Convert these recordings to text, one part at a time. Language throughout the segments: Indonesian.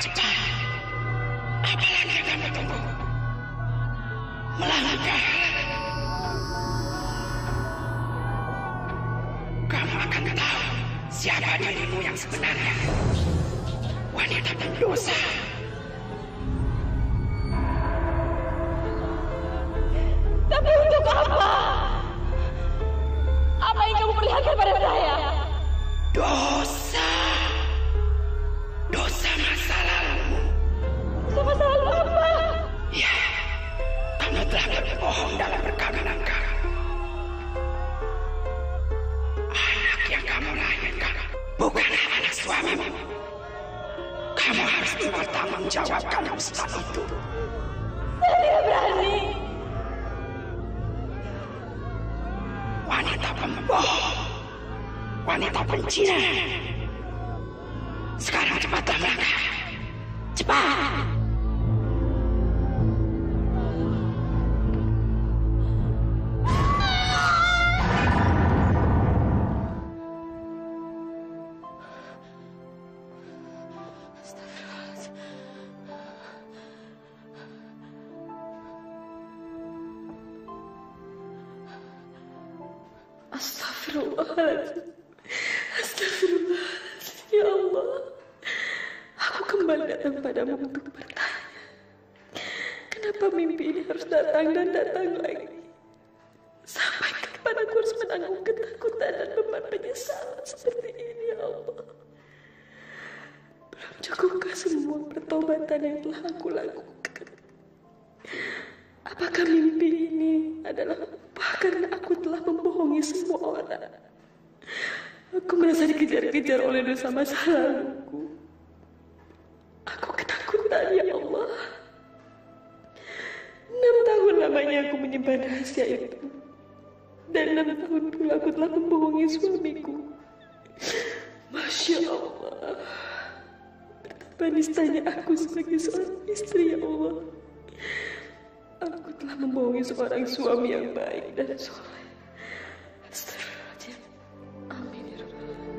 cepat. Apalagi yang kamu tunggu? Melangkah. Kamu akan tahu siapa dirimu yang sebenarnya. Wanita berdosa. Tapi untuk apa? Apa yang kamu perlihatkan pada saya? Dosa. Dosa masa lalu. Dosa masa lalu apa? Ya, kamu telah berbohong dalam perkawinan kamu. Anak yang kamu lahirkan bukanlah anak suamimu. Kamu harus mempertanggungjawabkan dosa itu. Saya tidak berani. Wanita pembohong, wanita pencina. Sekarang cepatlah melangkah. Cepat. Astagfirullahaladzim. Astagfirullahaladzim. Ya Allah, aku kembali datang padamu untuk bertanya, kenapa mimpi ini harus datang dan datang lagi? Sampai kapan aku harus menanggung ketakutan dan beban penyesalan seperti ini, ya Allah? Belum cukupkah semua pertobatan yang telah aku lakukan? Apakah mimpi ini adalah upah karena aku telah membohongi semua orang? Aku merasa dikejar-kejar oleh dosa masa laluku. Aku ketakutan, ya Allah. 6 tahun lamanya aku menyimpan rahasia itu. Dan 6 tahun pula aku telah membohongi suamiku. Masya Allah. Betapa nistanya aku sebagai seorang istri, ya Allah. Aku telah membohongi seorang suami yang baik dan soleh. Astagfirullahaladzim. Amin ya Rabbal alamin.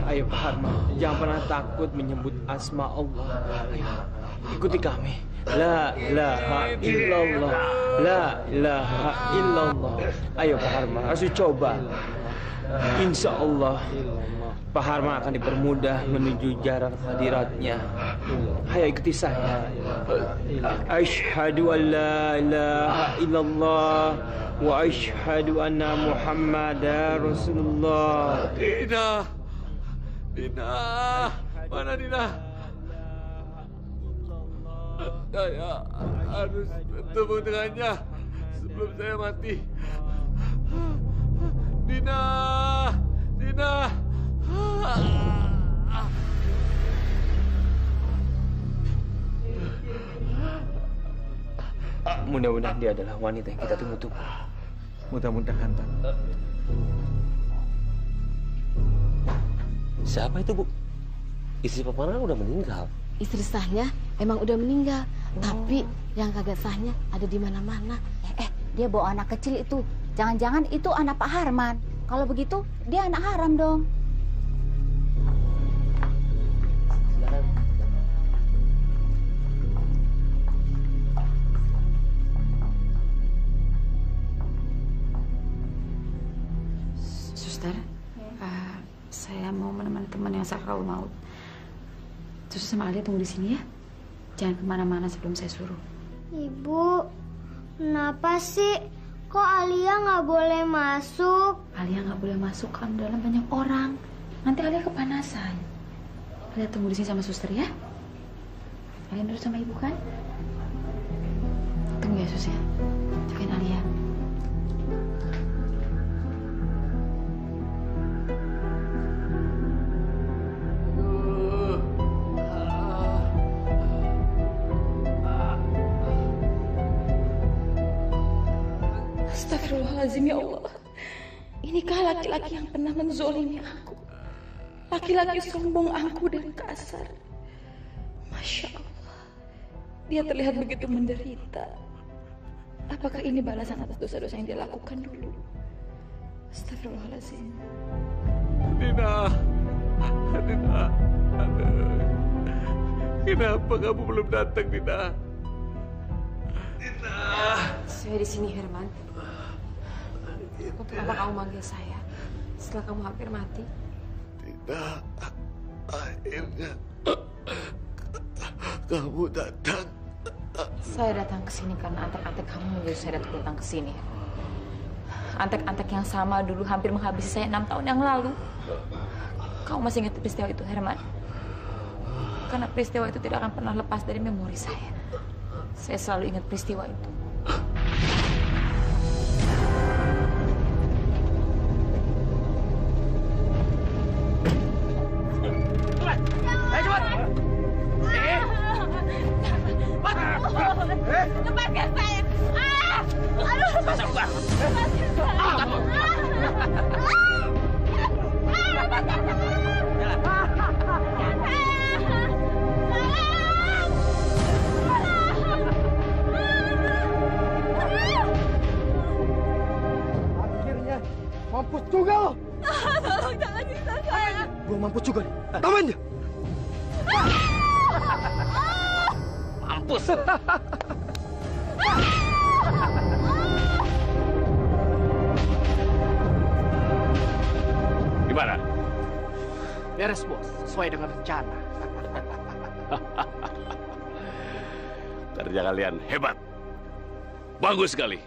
Ayo Pak Harma, jangan pernah takut menyebut asma Allah. Ayo, ikuti kami. La ilaha illallah, la ilaha illallah. Ayo Pak Harma, harus coba. Insya Allah Pak Harma akan dipermudah menuju jarak hadiratnya. Ayo ikuti saya. Asyhadu an la ilaha illallah wa asyhadu anna Muhammadar Rasulullah. Dina, mana Dina? Saya harus bertemu dengannya sebelum saya mati. Mudah-mudahan dia adalah wanita yang kita tunggu-tunggu. Mudah-mudahan, Tante. Siapa itu, Bu? Istri Papa Nana udah meninggal. Istri sahnya emang udah meninggal, tapi yang kagak sahnya ada di mana-mana. Dia bawa anak kecil itu. Jangan-jangan itu anak Pak Harman. Kalau begitu, dia anak haram dong. Suster, saya mau menemani teman yang sakral maut. Suster sama Alia tunggu di sini ya. Jangan kemana-mana sebelum saya suruh. Ibu, kenapa sih? Kok Alia nggak boleh masuk? Alia nggak boleh masuk kan dalam banyak orang. Nanti Alia kepanasan. Alia tunggu di sini sama suster ya. Alia nurut sama ibu kan? Tunggu ya sus ya. Jagain Alia. Astagfirullahaladzim, ya Allah. Inikah laki-laki yang pernah menzolimi aku? Laki-laki sombong, angkuh dan kasar. Masya Allah. Dia terlihat begitu menderita. Apakah ini balasan atas dosa-dosa yang dia lakukan dulu? Astagfirullahaladzim. Dina. Dina. Aduh. Kenapa kamu belum datang, Dina? Dina. Saya di sini, Herman. Untuk apa kamu manggil saya setelah kamu hampir mati? Dina, akhirnya kamu datang. Saya datang ke sini karena antek-antek kamu menyuruh saya datang ke sini. Antek-antek yang sama dulu hampir menghabisi saya 6 tahun yang lalu. Kamu masih ingat peristiwa itu, Herman? Karena peristiwa itu tidak akan pernah lepas dari memori saya. Saya selalu ingat peristiwa itu. Lepaskan saya! Aduh! Lepaskan saya! Akhirnya mampus juga lo. Tolong jangan siksa saya! Gua mampus juga nih. Taman dia. Mampus. Gimana? Beres, Bos. Sesuai dengan rencana. Kerja kalian hebat. Bagus sekali.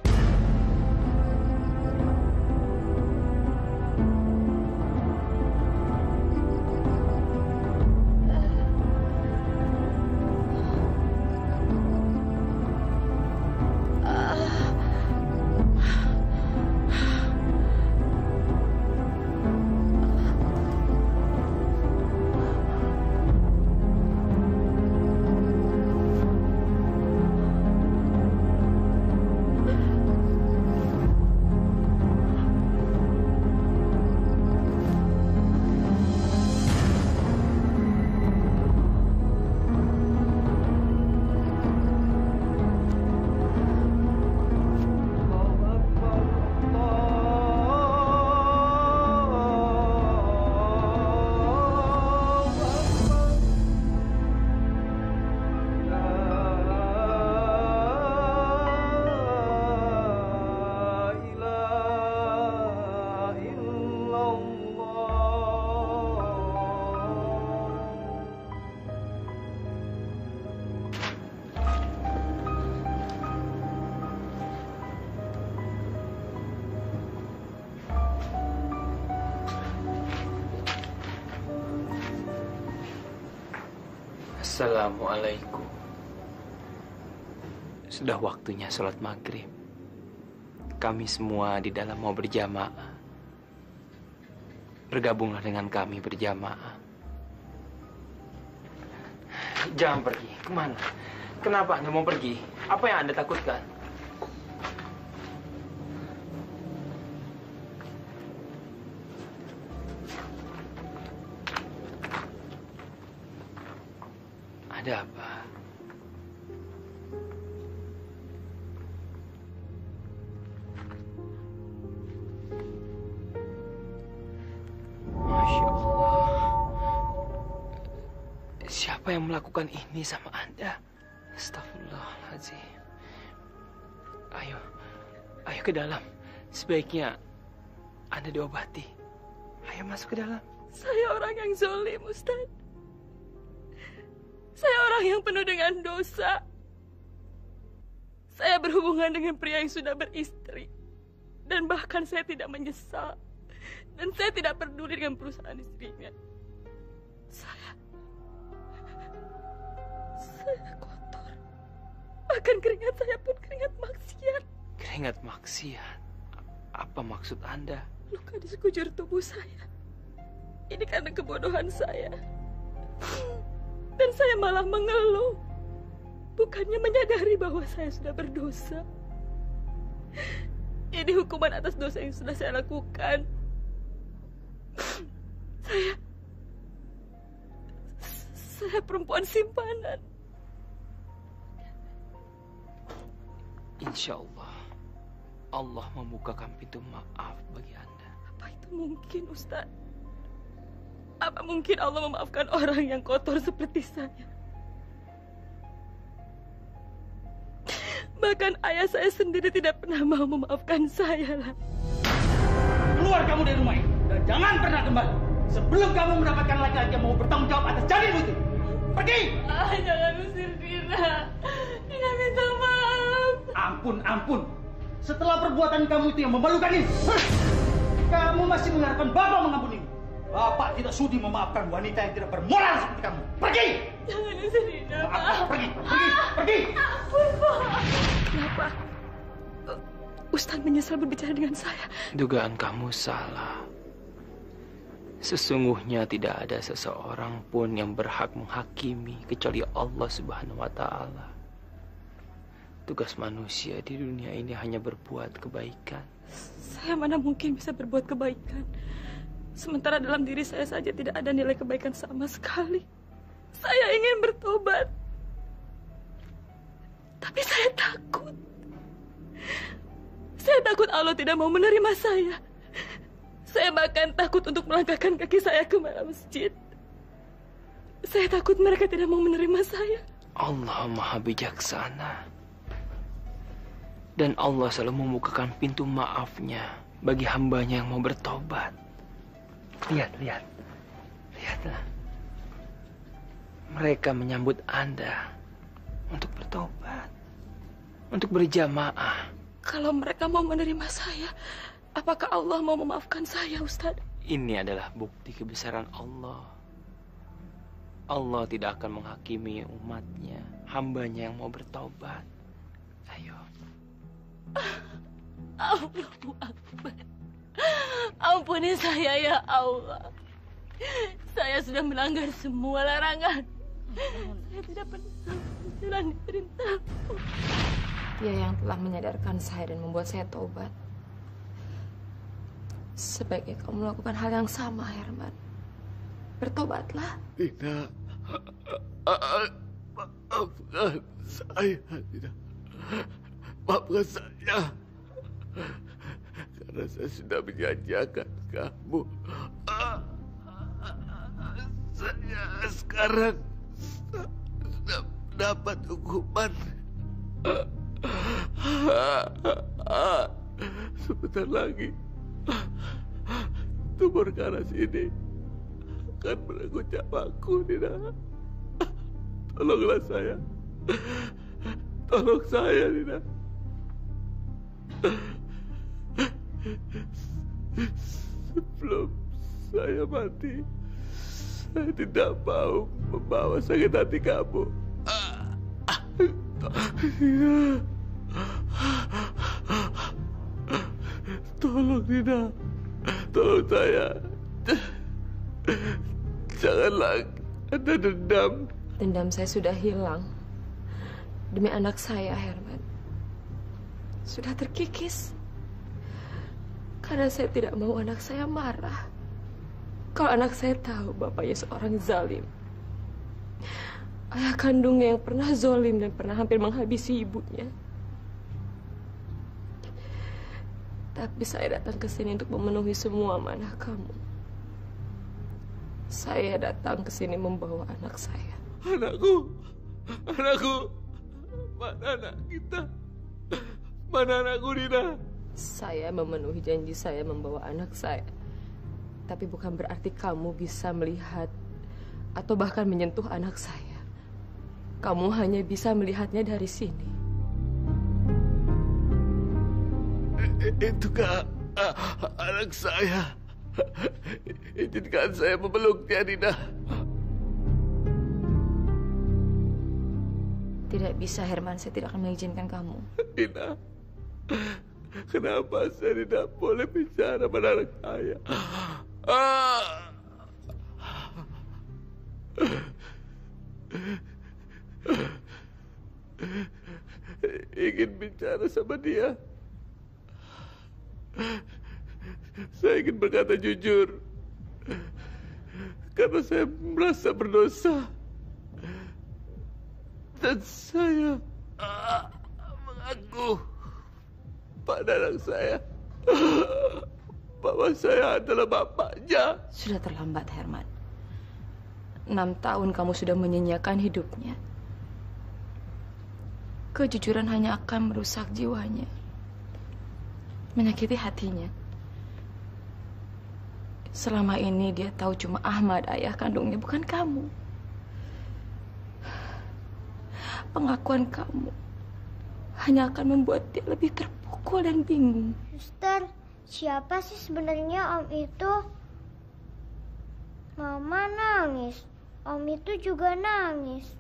Assalamualaikum. Sudah waktunya sholat maghrib. Kami semua di dalam mau berjamaah. Bergabunglah dengan kami berjamaah. Jangan pergi. Kemana? Kenapa Anda mau pergi? Apa yang Anda takutkan? Ada apa? Masya Allah. Siapa yang melakukan ini sama Anda? Astagfirullahaladzim. Ayo ke dalam. Sebaiknya Anda diobati. Ayo masuk ke dalam. Saya orang yang zalim, Ustaz. Saya orang yang penuh dengan dosa. Saya berhubungan dengan pria yang sudah beristri. Dan bahkan saya tidak menyesal. Dan saya tidak peduli dengan perusahaan istrinya. Saya kotor. Bahkan keringat saya pun keringat maksiat. Keringat maksiat? Apa maksud Anda? Luka di sekujur tubuh saya. Ini karena kebodohan saya. Dan saya malah mengeluh. Bukannya menyadari bahwa saya sudah berdosa. Ini hukuman atas dosa yang sudah saya lakukan. Saya perempuan simpanan. Insya Allah, Allah membukakan pintu maaf bagi Anda. Apa itu mungkin, Ustaz? Apa mungkin Allah memaafkan orang yang kotor seperti saya? Bahkan ayah saya sendiri tidak pernah mau memaafkan saya lah. Keluar kamu dari rumah ini dan jangan pernah kembali sebelum kamu mendapatkan laki-laki yang mau bertanggung jawab atas janinmu itu. Pergi! Jangan usir Dina. Dina minta maaf. Ampun. Setelah perbuatan kamu itu yang memalukan ini, kamu masih mengharapkan Bapak mengampuni. Bapak tidak sudi memaafkan wanita yang tidak bermoral seperti kamu. Pergi! Jangan usir Dina, Pak. Pergi! Ampun, Pak. Kenapa? Ustaz menyesal berbicara dengan saya. Dugaan kamu salah. Sesungguhnya tidak ada seseorang pun yang berhak menghakimi kecuali Allah Subhanahu wa Ta'ala. Tugas manusia di dunia ini hanya berbuat kebaikan. Saya mana mungkin bisa berbuat kebaikan. Sementara dalam diri saya saja tidak ada nilai kebaikan sama sekali. Saya ingin bertobat. Tapi saya takut. Saya takut Allah tidak mau menerima saya. Saya bahkan takut untuk melangkahkan kaki saya ke masjid. Saya takut mereka tidak mau menerima saya. Allah Maha Bijaksana. Dan Allah selalu membukakan pintu maafnya bagi hambanya yang mau bertobat. Lihatlah. Mereka menyambut Anda untuk bertobat, untuk berjamaah. Kalau mereka mau menerima saya, apakah Allah mau memaafkan saya, Ustaz? Ini adalah bukti kebesaran Allah. Allah tidak akan menghakimi umatnya, hambanya yang mau bertobat. Ayo. Allahu Akbar. Ampuni saya ya Allah. Saya sudah melanggar semua larangan. Saya tidak pernah menjalani perintah. Dia yang telah menyadarkan saya dan membuat saya tobat. Sebaiknya kamu melakukan hal yang sama, Herman. Bertobatlah. Tidak. Maafkan saya, tidak. Maafkan saya. Karena saya sudah menyanyiakan kamu. Saya sekarang sudah dapat hukuman. Sebentar lagi tumor ganas ini akan merenggut nyawaku, Nina. Tolonglah saya. Tolong saya, Nina. Sebelum saya mati, saya tidak mau membawa sakit hati kamu. Tolong, Nina. Tolong saya. Janganlah ada dendam. Dendam saya sudah hilang. Demi anak saya, Herman. Sudah terkikis. Karena saya tidak mau anak saya marah. Kalau anak saya tahu bapaknya seorang zalim. ayah kandungnya yang pernah zolim dan pernah hampir menghabisi ibunya. Tapi saya datang ke sini untuk memenuhi semua amanah kamu. Saya datang ke sini membawa anak saya. Anakku, mana anak kita? Mana anakku, Dina? Saya memenuhi janji saya membawa anak saya. Tapi bukan berarti kamu bisa melihat atau bahkan menyentuh anak saya. Kamu hanya bisa melihatnya dari sini. Itu kak anak saya. Izinkan saya memeluknya, Dina. Tidak bisa, Herman. Saya tidak akan mengizinkan kamu. Dina, kenapa saya tidak boleh bicara pada anak saya? Ingin bicara sama dia. Saya ingin berkata jujur. Karena saya merasa berdosa. Dan saya mengaku pada anak saya bahwa saya adalah bapaknya. Sudah terlambat, Herman. 6 tahun kamu sudah menyanyiakan hidupnya. Kejujuran hanya akan merusak jiwanya, menyakiti hatinya. Selama ini dia tahu cuma Ahmad, ayah kandungnya, bukan kamu. Pengakuan kamu hanya akan membuat dia lebih terpukul dan bingung. Suster, siapa sih sebenarnya Om itu? Mama nangis, Om itu juga nangis.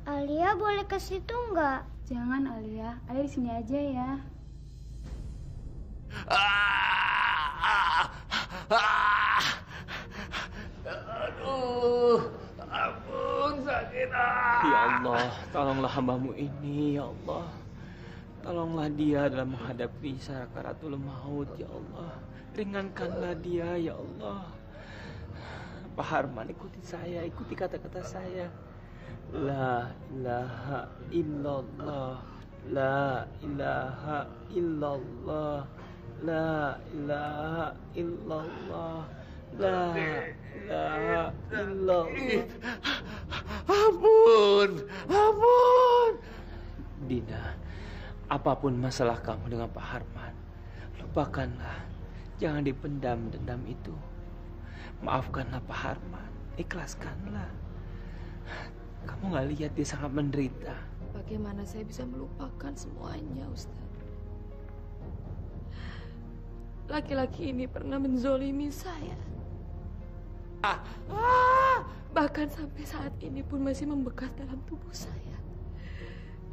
Alia boleh ke situ nggak? Jangan, Alia. Alia di sini aja ya. Aduh, ampun sakit. Ya Allah, tolonglah hamba-Mu ini, ya Allah. Tolonglah dia dalam menghadapi sakaratul maut, ya Allah. Ringankanlah dia, ya Allah. Pak Harman, ikuti saya, ikuti kata-kata saya. La ilaha illallah, la ilaha illallah, la ilaha illallah, la ilaha illallah. Ampun, ampun. Dina, apapun masalah kamu dengan Pak Harman, lupakanlah. Jangan dipendam dendam itu. Maafkanlah Pak Harman, ikhlaskanlah. Kamu nggak lihat dia sangat menderita. Bagaimana saya bisa melupakan semuanya, Ustaz? Laki-laki ini pernah menzolimi saya. Bahkan sampai saat ini pun masih membekas dalam tubuh saya.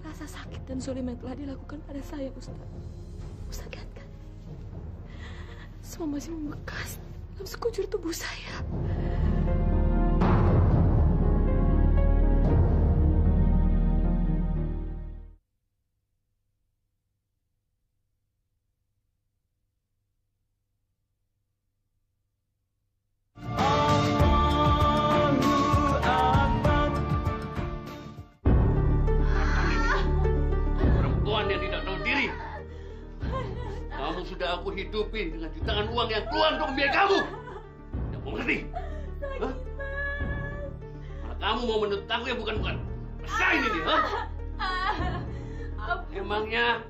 Rasa sakit dan zolim yang telah dilakukan pada saya, Ustaz. Ustaz lihat kan? Semua masih membekas dalam sekujur tubuh saya. Sudah aku hidupin dengan jutaan uang yang keluar untuk membiayai kamu. Tidak mau mengerti? Hah? Mana kamu mau menuntut aku yang bukan-bukan? Rasain ini, ha? Emangnya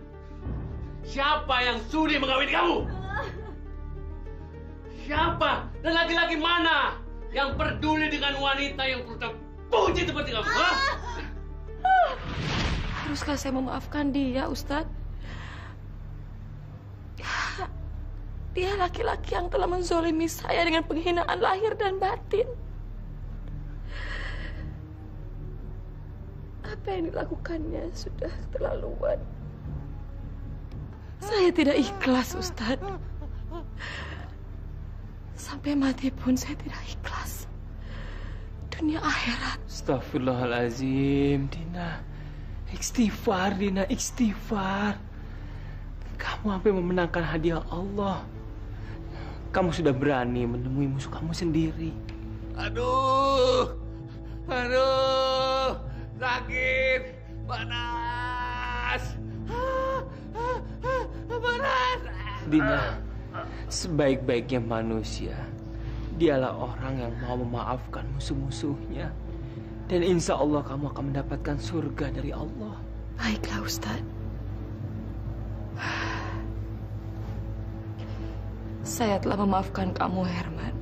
siapa yang sudi mengawini kamu? Siapa? Dan laki-laki mana yang peduli dengan wanita yang perlu terpuji seperti kamu, ha? Haruskah saya memaafkan dia, Ustadz? Dia laki-laki yang telah menzolimi saya dengan penghinaan lahir dan batin. Apa yang dilakukannya sudah keterlaluan. Saya tidak ikhlas, Ustadz. Sampai mati pun saya tidak ikhlas. Dunia akhirat. Astagfirullahaladzim, Dina. Istighfar, Dina, istighfar. Kamu hampir memenangkan hadiah Allah. Kamu sudah berani menemui musuh kamu sendiri. Aduh, aduh. Sakit. Panas. Panas. Dina, sebaik-baiknya manusia, dialah orang yang mau memaafkan musuh-musuhnya. Dan insya Allah kamu akan mendapatkan surga dari Allah. Baiklah, Ustaz. Saya telah memaafkan kamu, Herman.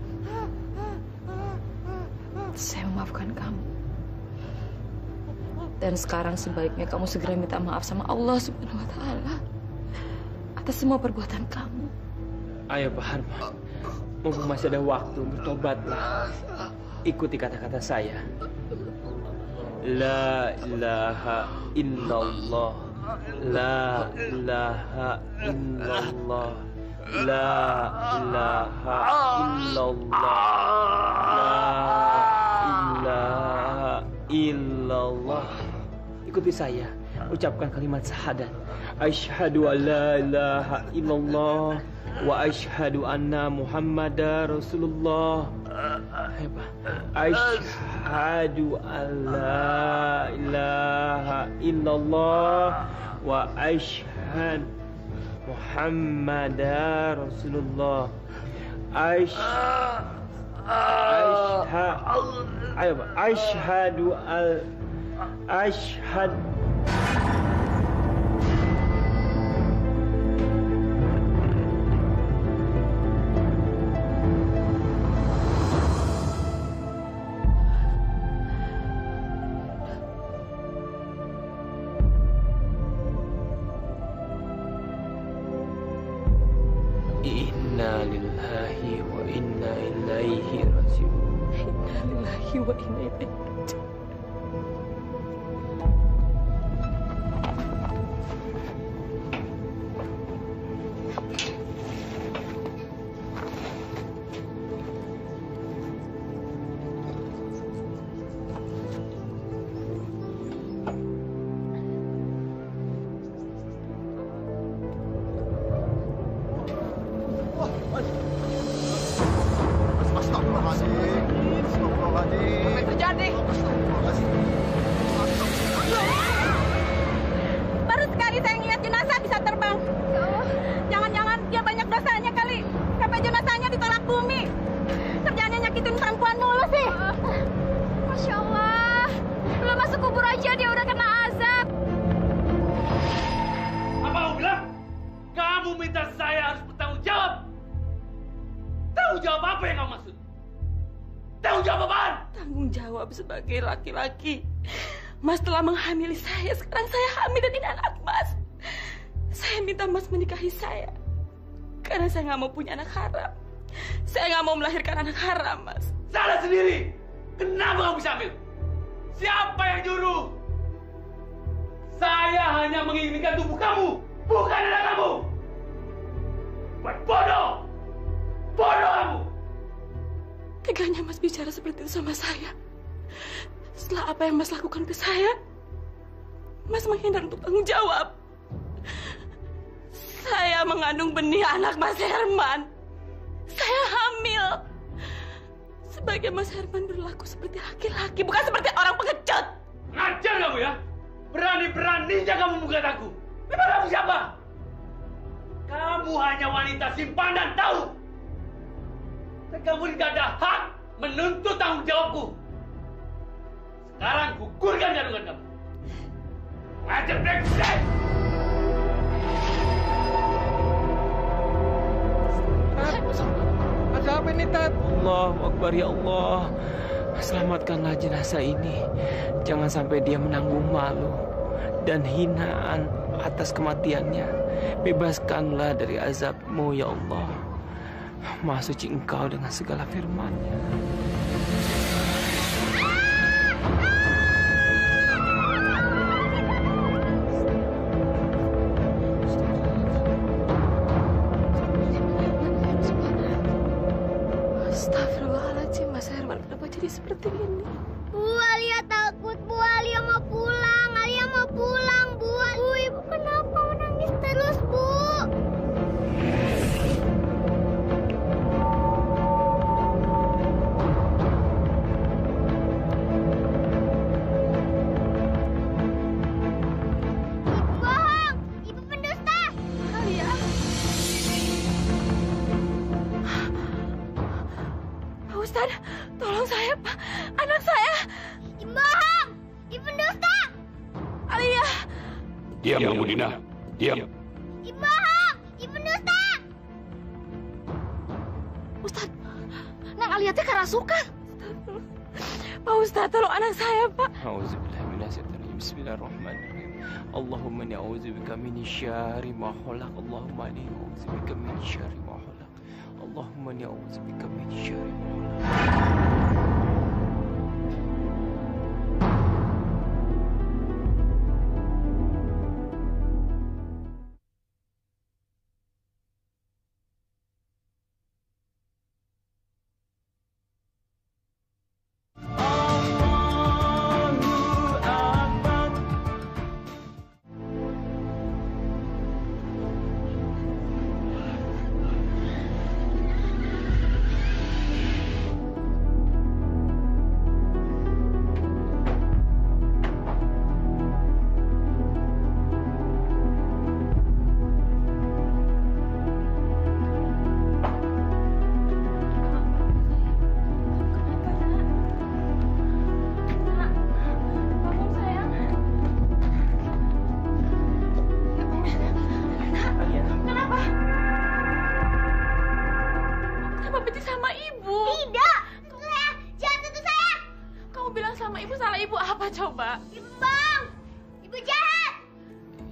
Saya memaafkan kamu. Dan sekarang sebaiknya kamu segera minta maaf sama Allah Subhanahu wa Ta'ala atas semua perbuatan kamu. Ayo Pak Harman, mumpung masih ada waktu, bertobatlah. Ikuti kata-kata saya. La ilaha illallah. La ilaha illallah. La ilaha illallah. La ilaha illallah. Ikuti saya. Ucapkan kalimat syahadat. Asyhadu an la ilaha illallah wa asyhadu anna Muhammadar Rasulullah. Asyhadu an la ilaha illallah wa asyhadu Muhammadar Rasulullah. Asyhadu al asyhad. Inna lillahi wa inna ilaihi raji'un. Inna lillahi wa inna ilaihi raji'un. Apa yang terjadi? Baru sekali saya ngeliat jenazah bisa terbang. Jangan-jangan dia banyak dosanya kali. Sampai jenazahnya ditolak bumi. Kerjaannya nyakitin perempuan mulu sih. Masya Allah. Belum masuk kubur aja dia udah kena azab. Apa kamu bilang? Kamu minta saya harus bertanggung jawab. Tanggung jawab apa yang kamu maksud? Tanggung jawab apaan? Tanggung jawab sebagai laki-laki. Mas telah menghamili saya. Sekarang saya hamil dan ini anak Mas. Saya minta Mas menikahi saya. Karena saya nggak mau punya anak haram. Saya nggak mau melahirkan anak haram, Mas. Salah sendiri. Kenapa kamu bisa hamil? Siapa yang nyuruh? Saya hanya menginginkan tubuh kamu, bukan anak kamu. Buat bodoh. Bodoh kamu. Teganya Mas bicara seperti itu sama saya. Setelah apa yang Mas lakukan ke saya, Mas menghindar untuk tanggung jawab. Saya mengandung benih anak Mas Herman. Saya hamil. Sebagai Mas Herman berlaku seperti laki-laki, bukan seperti orang pengecut. Ngajar kamu ya? Berani-beraninya kamu menggugat aku. Memang kamu siapa? Kamu hanya wanita simpanan, tahu? Dan kamu tidak ada hak menuntut tanggung jawabku. Sekarang gugurkan kandungan kamu. Ngajar brengsek! Ada apa ini, Tat? Allahu Akbar, ya Allah. Selamatkanlah jenazah ini. Jangan sampai dia menanggung malu dan hinaan atas kematiannya. Bebaskanlah dari azab-Mu, ya Allah. Maha suci Engkau dengan segala firman-Nya. Astagfirullahaladzim, Mas Herman, kenapa jadi seperti ini? Bu, Alia takut. Bu, Alia mau pulang. Alia mau pulang, Bu. Bu, Ibu kenapa menangis terus, Bu? Ustadz, tolong saya, Pak. Anak saya. Ibu bohong! Ibu dusta! Alia. Diam, Ibu Dina. Diam. Ibu bohong! Ibu dusta! Ustadz, Neng Alia teh kerasukan. Pak Ustadz, tolong anak saya, Pak. Bismillahirrahmanirrahim. Allahumma inni a'udzubika min syarri ma khalaq. Allahumma inni a'udzubika min syarri ma khalaq. Allahumma inni a'udzubika min syarri ma khalaq.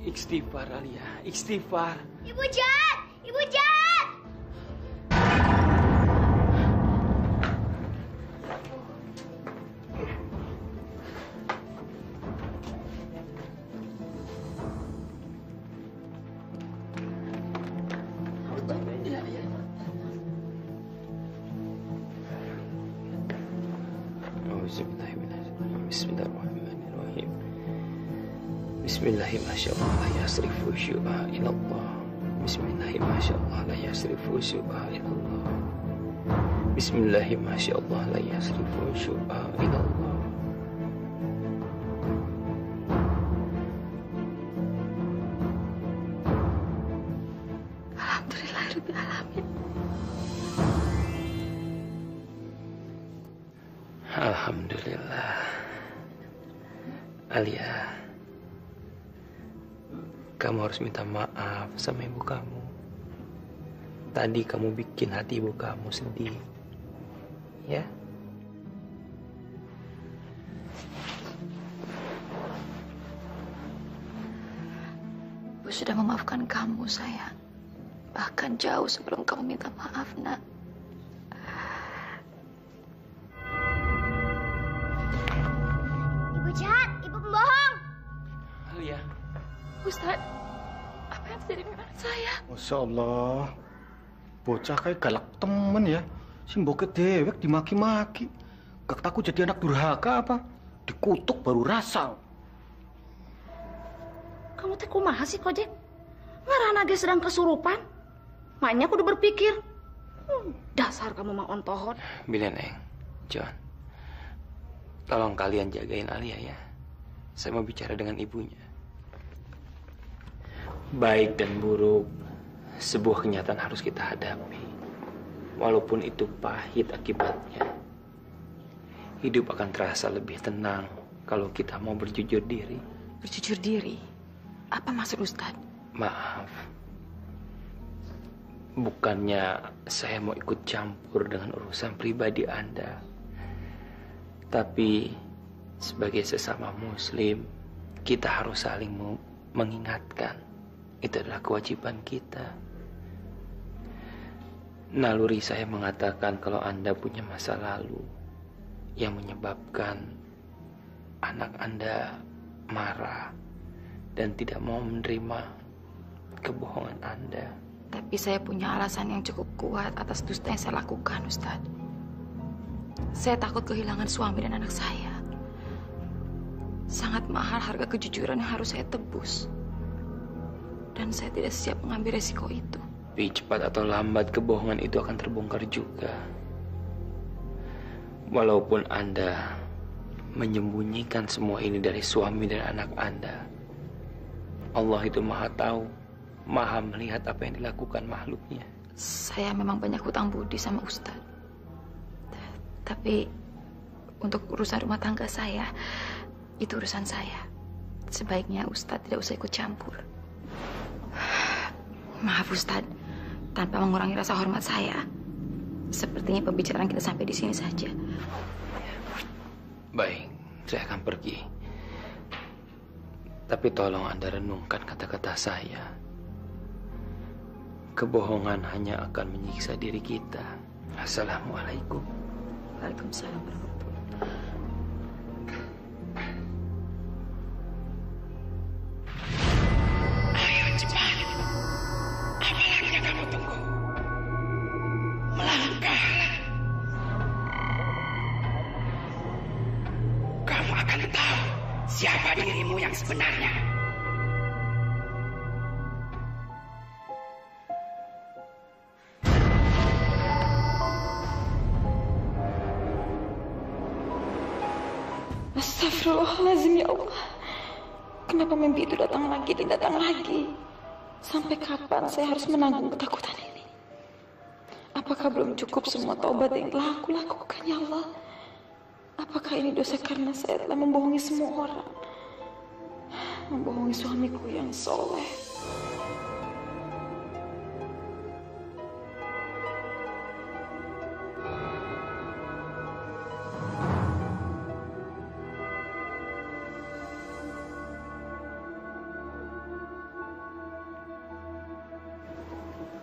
Istighfar, Alia. Istighfar. Ibu jahat! Ibu jahat! Bismillahirrahmanirrahim. Bismillahirrahmanirrahim. La yasrifu syu'a ilallah. Bismillahirrahmanirrahim. La yasrifu syu'a ilallah. Bismillahirrahmanirrahim. La yasrifu syu'a ilallah. Alhamdulillahirabbil alamin. Alhamdulillah. Alia, kamu harus minta maaf sama ibu kamu. Tadi kamu bikin hati ibu kamu sedih. Ya? Ibu sudah memaafkan kamu, sayang. Bahkan jauh sebelum kamu minta maaf, Nak. Ibu jahat! Ibu pembohong! Alia. Ustaz, apa yang terjadi dengan anak saya? Masya Allah, bocah kayak galak temen ya. Si mbok dewek dimaki-maki. Gak takut jadi anak durhaka apa? Dikutuk baru rasang. Kamu teh kumaha sih, Kojek? Ngarana ge sedang kesurupan. Maknya kudu berpikir. Dasar kamu mah ontohon. Bila Neng, John, tolong kalian jagain Alia ya. Saya mau bicara dengan ibunya. Baik dan buruk, sebuah kenyataan harus kita hadapi. Walaupun itu pahit akibatnya. Hidup akan terasa lebih tenang kalau kita mau berjujur diri. Berjujur diri? Apa maksud Ustaz? Maaf. Bukannya saya mau ikut campur dengan urusan pribadi Anda. Tapi sebagai sesama muslim, kita harus saling mengingatkan. Itu adalah kewajiban kita. Naluri saya mengatakan kalau Anda punya masa lalu yang menyebabkan anak Anda marah dan tidak mau menerima kebohongan Anda. Tapi saya punya alasan yang cukup kuat atas dusta yang saya lakukan, Ustaz. Saya takut kehilangan suami dan anak saya. Sangat mahal harga kejujuran yang harus saya tebus. Dan saya tidak siap mengambil resiko itu. Tapi cepat atau lambat kebohongan itu akan terbongkar juga. Walaupun Anda menyembunyikan semua ini dari suami dan anak Anda, Allah itu maha tahu, maha melihat apa yang dilakukan makhluknya. Saya memang banyak hutang budi sama Ustaz. Tapi untuk urusan rumah tangga saya, itu urusan saya. Sebaiknya Ustadz tidak usah ikut campur. Maaf Ustadz, tanpa mengurangi rasa hormat saya. Sepertinya pembicaraan kita sampai di sini saja. Baik, saya akan pergi. Tapi tolong Anda renungkan kata-kata saya. Kebohongan hanya akan menyiksa diri kita. Assalamualaikum. Waalaikumsalam warahmatullahi wabarakatuh. Ayo cepat. Apa lagi yang kamu tunggu? Melangkahlah. Kamu akan tahu siapa dirimu yang sebenarnya. Astagfirullahaladzim, ya Allah. Kenapa mimpi itu datang lagi dan datang lagi? Sampai kapan saya harus menanggung ketakutan ini? Apakah belum cukup semua taubat yang telah aku lakukan, ya Allah? Apakah ini dosa karena saya telah membohongi semua orang? Membohongi suamiku yang soleh.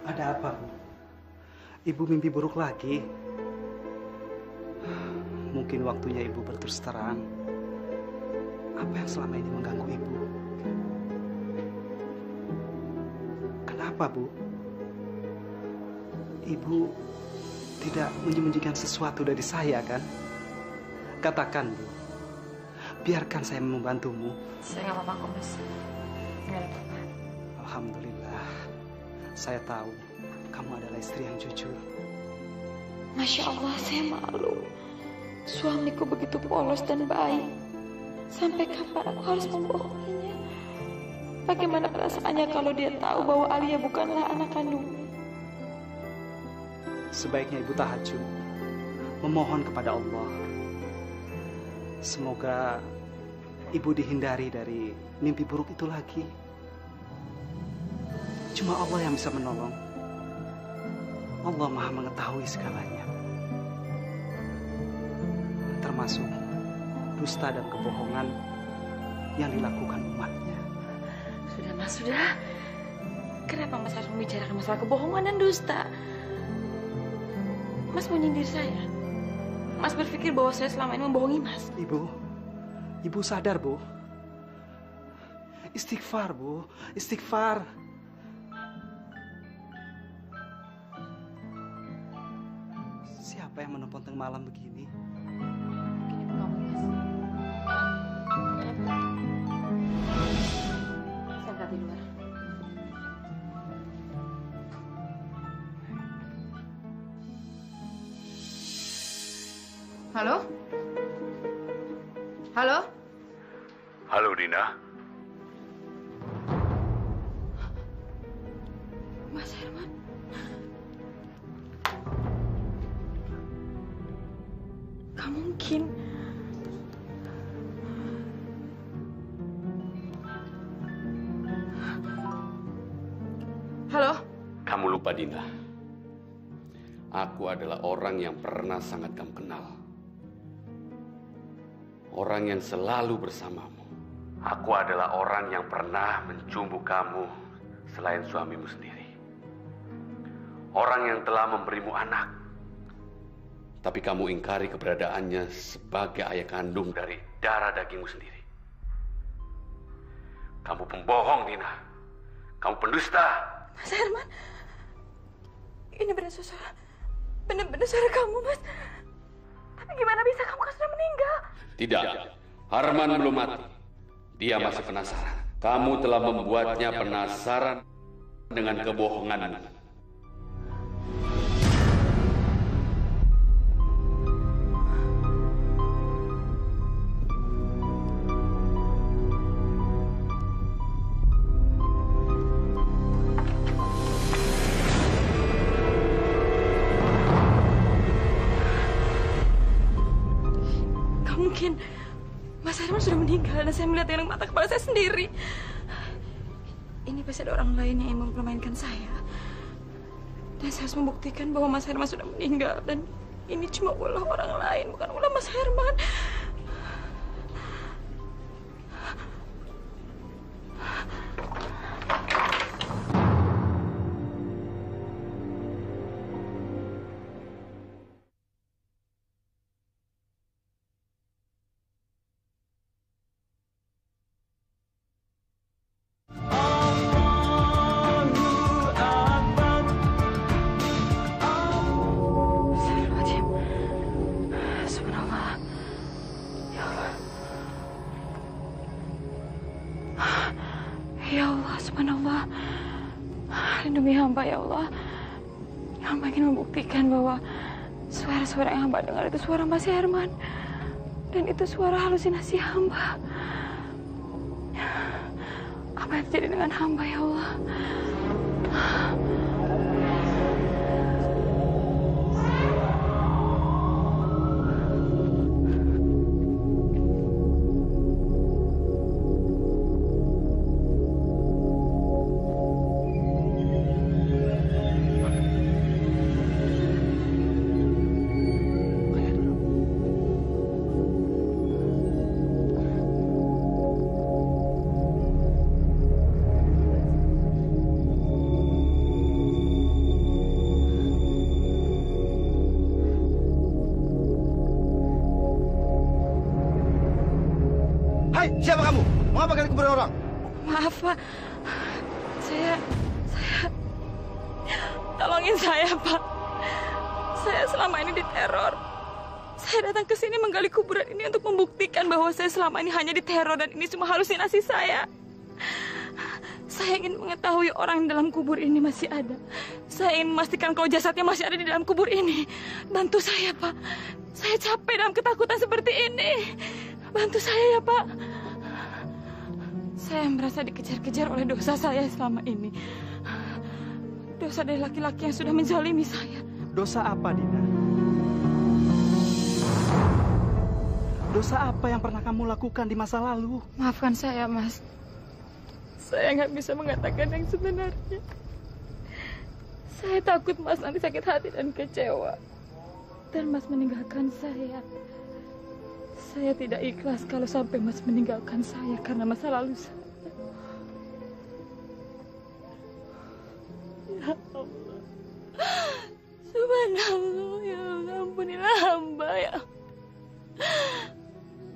Ada apa, Bu? Ibu mimpi buruk lagi? Mungkin waktunya Ibu berterus terang. Apa yang selama ini mengganggu Ibu? Kenapa, Bu? Ibu tidak menyembunyikan sesuatu dari saya, kan? Katakan, Bu. Biarkan saya membantumu. Saya nggak apa-apa kok, Mas. Nggak ada apa-apa. Alhamdulillah. Saya tahu kamu adalah istri yang jujur. Masya Allah, saya malu. Suamiku begitu polos dan baik. Sampai kapan aku harus membohonginya? Bagaimana perasaannya kalau dia tahu bahwa Alia bukanlah anak kandungnya? Sebaiknya Ibu tahajud, memohon kepada Allah. Semoga Ibu dihindari dari mimpi buruk itu lagi. Cuma Allah yang bisa menolong. Allah Maha mengetahui segalanya. Termasuk dusta dan kebohongan yang dilakukan umatnya. Sudah, Mas, sudah. Kenapa Mas harus membicarakan masalah kebohongan dan dusta? Mas mau nyindir saya. Mas berpikir bahwa saya selama ini membohongi Mas. Ibu sadar, Bu. Istighfar, Bu. Istighfar. Siapa yang menelpon tengah malam begini? Mungkin ibu kamu, Mas. Saya angkat di luar. Halo? Halo? Halo, Dina. Mas Herman. Gak mungkin. Halo? Kamu lupa, Dina. Aku adalah orang yang pernah sangat kamu kenal. Orang yang selalu bersamamu. Aku adalah orang yang pernah mencumbu kamu selain suamimu sendiri. Orang yang telah memberimu anak. Tapi kamu ingkari keberadaannya sebagai ayah kandung dari darah dagingmu sendiri. Kamu pembohong, Dina. Kamu pendusta. Mas Herman. Ini benar-benar suara kamu, Mas. Tapi gimana bisa kamu kan sudah meninggal? Tidak, Harman belum mati. Dia masih penasaran. Kamu telah membuatnya penasaran dengan kebohonganmu. mungkin. Mas Herman sudah meninggal dan saya melihat dengan mata kepala saya sendiri. Ini pasti ada orang lain yang ingin mempermainkan saya. Dan saya harus membuktikan bahwa Mas Herman sudah meninggal. Dan ini cuma ulah orang lain, bukan ulah Mas Herman. Ya Allah, subhanallah. Lindungi hamba ya Allah. Hamba ingin membuktikan bahwa suara-suara yang hamba dengar itu suara Mas Herman. Dan itu suara halusinasi hamba. Apa yang terjadi dengan hamba ya Allah? Siapa kamu? Mengapa kalian kuburan orang? Maaf, Pak. Saya... Tolongin saya, Pak. Saya selama ini diteror. Saya datang ke sini menggali kuburan ini untuk membuktikan bahwa saya selama ini hanya diteror dan ini cuma halusinasi saya. Saya ingin mengetahui orang di dalam kubur ini masih ada. Saya ingin memastikan kalau jasadnya masih ada di dalam kubur ini. Bantu saya, Pak. Saya capek dalam ketakutan seperti ini. Bantu saya ya, Pak. Saya merasa dikejar-kejar oleh dosa saya selama ini. Dosa dari laki-laki yang sudah menzalimi saya. Dosa apa, Dinda? Dosa apa yang pernah kamu lakukan di masa lalu? Maafkan saya, Mas. Saya nggak bisa mengatakan yang sebenarnya. Saya takut Mas nanti sakit hati dan kecewa. Dan Mas meninggalkan saya. Saya tidak ikhlas kalau sampai Mas meninggalkan saya karena masa lalu saya. Ya Allah. Subhanallah, ya Allah, ampunilah hamba ya.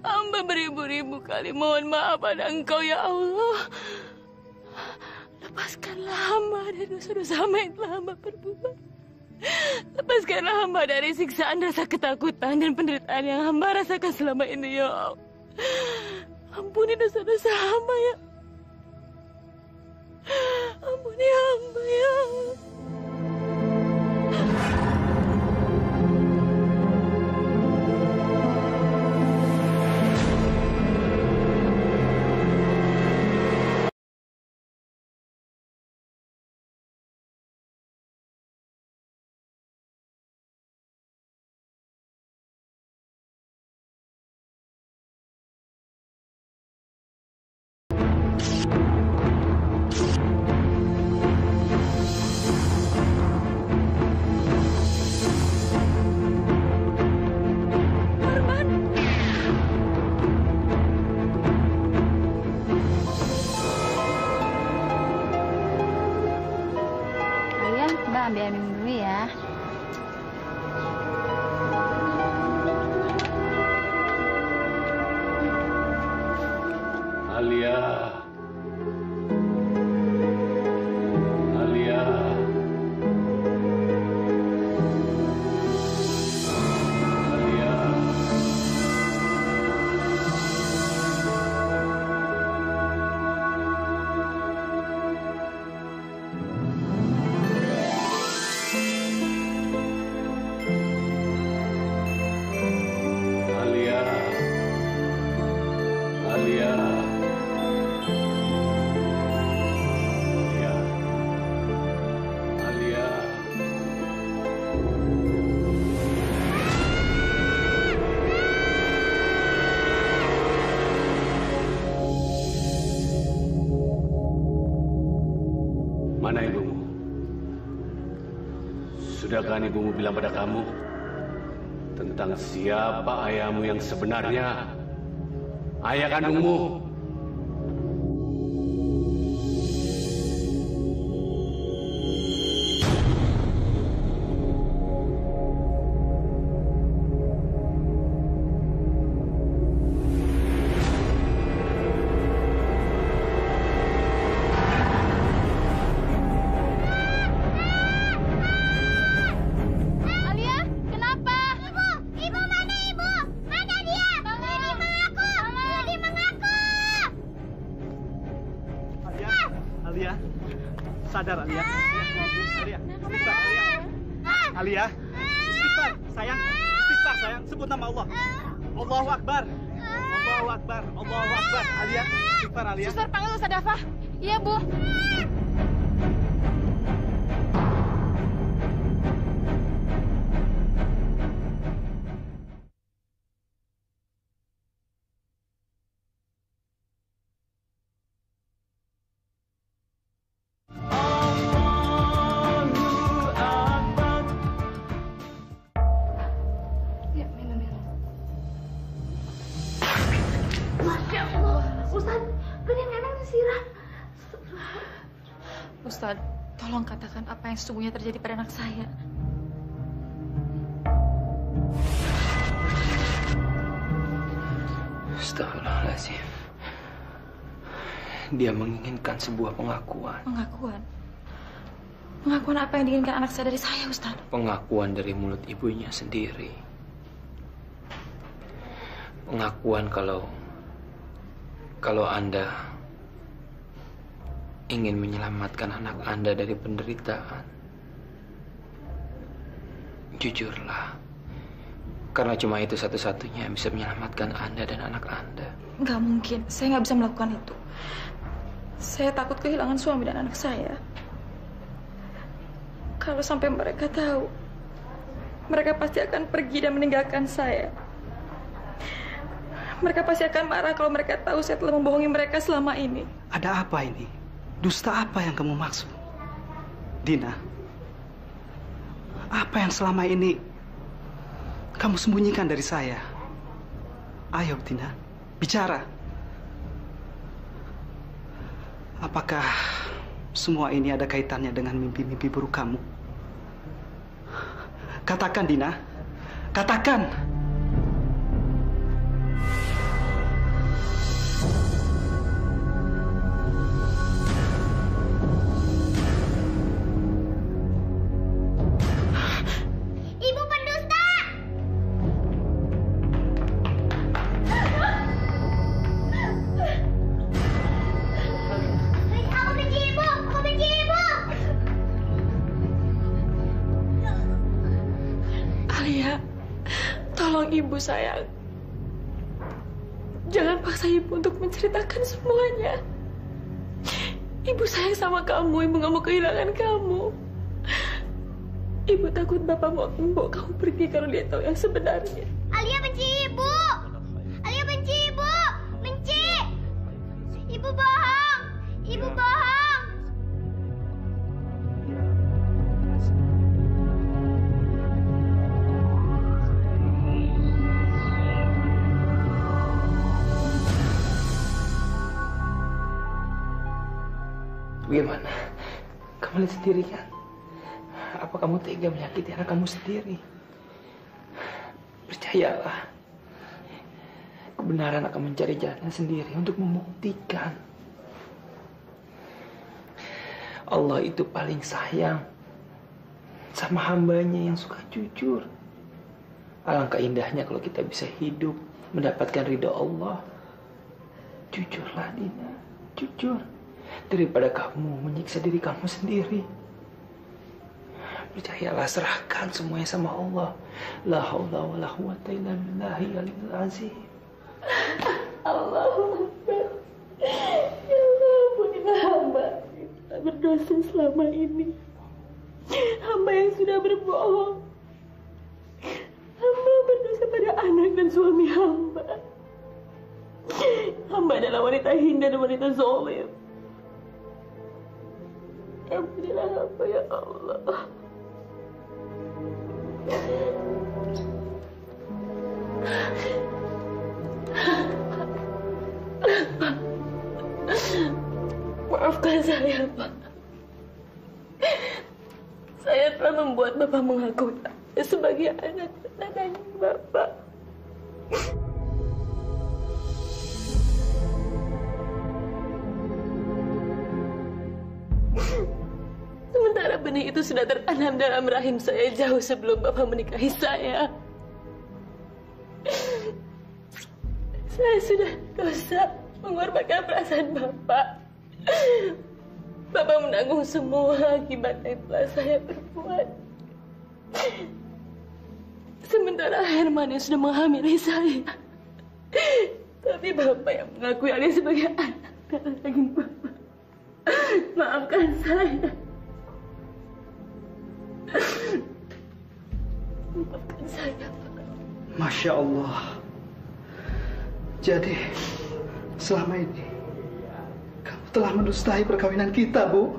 Hamba beribu-ribu kali mohon maaf pada Engkau ya Allah. Lepaskanlah hamba dari dosa-dosa hamba yang telah hamba perbuat. Lepaskanlah hamba dari siksaan rasa ketakutan dan penderitaan yang hamba rasakan selama ini ya Allah. Ampuni dosa-dosa hamba ya. Ampuni hamba ya Allah. sudah kan ibumu bilang pada kamu tentang siapa ayahmu yang sebenarnya? Ayah kandungmu. Sadar Alia. Alia. Istighfar sayang. Istighfar sayang. Sebut nama Allah. Allahu Akbar. Allahu Akbar. Allahu Akbar. Alia. Istighfar Alia. Suster panggil Ustaz Dafa. Iya Bu. Ustaz, tolong katakan apa yang sesungguhnya terjadi pada anak saya. Astagfirullahaladzim. Dia menginginkan sebuah pengakuan. Pengakuan? Pengakuan apa yang diinginkan anak saya dari saya, Ustaz? Pengakuan dari mulut ibunya sendiri. Pengakuan kalau Anda ingin menyelamatkan anak Anda dari penderitaan. Jujurlah. Karena cuma itu satu-satunya yang bisa menyelamatkan Anda dan anak Anda. Nggak mungkin. Saya nggak bisa melakukan itu. Saya takut kehilangan suami dan anak saya. Kalau sampai mereka tahu, mereka pasti akan pergi dan meninggalkan saya. Mereka pasti akan marah kalau mereka tahu saya telah membohongi mereka selama ini. Ada apa ini? Dusta apa yang kamu maksud? Dina, apa yang selama ini kamu sembunyikan dari saya? Ayo Dina, bicara. Apakah semua ini ada kaitannya dengan mimpi-mimpi buruk kamu? Katakan Dina, katakan. Ibu sayang, jangan paksa ibu untuk menceritakan semuanya. Ibu sayang sama kamu, ibu nggak mau kehilangan kamu. Ibu takut bapak mau membawa kamu pergi kalau dia tahu yang sebenarnya. Alia benci ibu. Alia benci ibu. Benci. Ibu bohong. Ibu bohong. Bagaimana? Kamu lihat sendiri kan? Apa kamu tega menyakiti anak kamu sendiri? Percayalah, kebenaran akan mencari jalan sendiri untuk membuktikan. Allah itu paling sayang sama hambanya yang suka jujur. Alangkah indahnya kalau kita bisa hidup mendapatkan ridho Allah. Jujurlah Dina, jujur. Daripada kamu menyiksa diri kamu sendiri. Percayalah, serahkan semuanya sama Allah. La haula wa la quwwata illa billahi al-aliyyil azim. Allahumma ya Allah, ampunilah hamba yang berdosa selama ini. Hamba yang sudah berbohong. Hamba berdosa pada anak dan suami hamba. Hamba adalah wanita hina dan wanita zalim. Ampunilah hamba ya Allah. Maafkan saya, Pak. Saya telah membuat Bapak mengaku sebagai anak dan ayah Bapak. Sementara benih itu sudah tertanam dalam rahim saya jauh sebelum Bapak menikahi saya. Saya sudah dosa mengorbankan perasaan Bapak. Bapak menanggung semua akibat yang telah saya perbuat. Sementara Herman yang sudah menghamili saya. Tapi Bapak yang mengakui Alia sebagai anak dan daging Bapak. Maafkan saya. Maafkan saya, Pak. Masya Allah. Jadi, selama ini kamu telah mendustai perkawinan kita, Bu.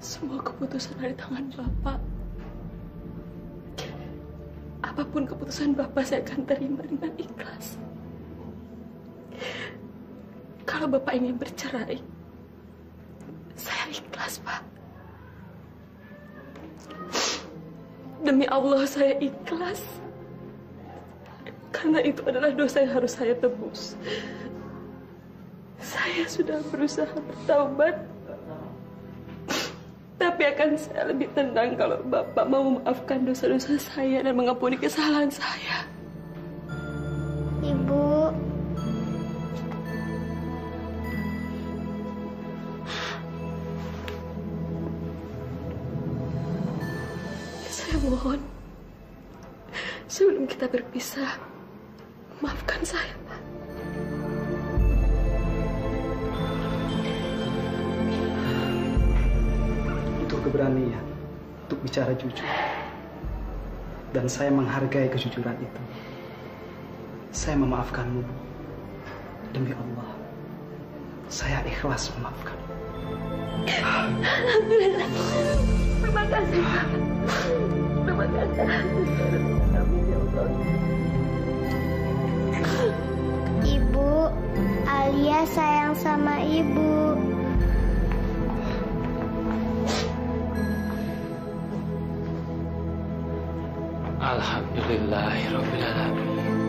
Semua keputusan ada di tangan Bapak. Apapun keputusan Bapak, saya akan terima dengan ikhlas. Kalau Bapak ingin bercerai, saya ikhlas, Pak. Demi Allah, saya ikhlas. Karena itu adalah dosa yang harus saya tebus. Saya sudah berusaha bertaubat. Tapi akan saya lebih tenang kalau Bapak mau memaafkan dosa-dosa saya dan mengampuni kesalahan saya. Ibu. Saya mohon, sebelum kita berpisah, maafkan saya, Pak. Itu keberanian untuk bicara jujur. Dan saya menghargai kejujuran itu. Saya memaafkanmu, Bu. Demi Allah, saya ikhlas memaafkan. Alhamdulillah. Terima kasih, Pak. Terima kasih. Amin ya Allah. Ibu, Alia sayang sama Ibu. Alhamdulillahirabbil alamin.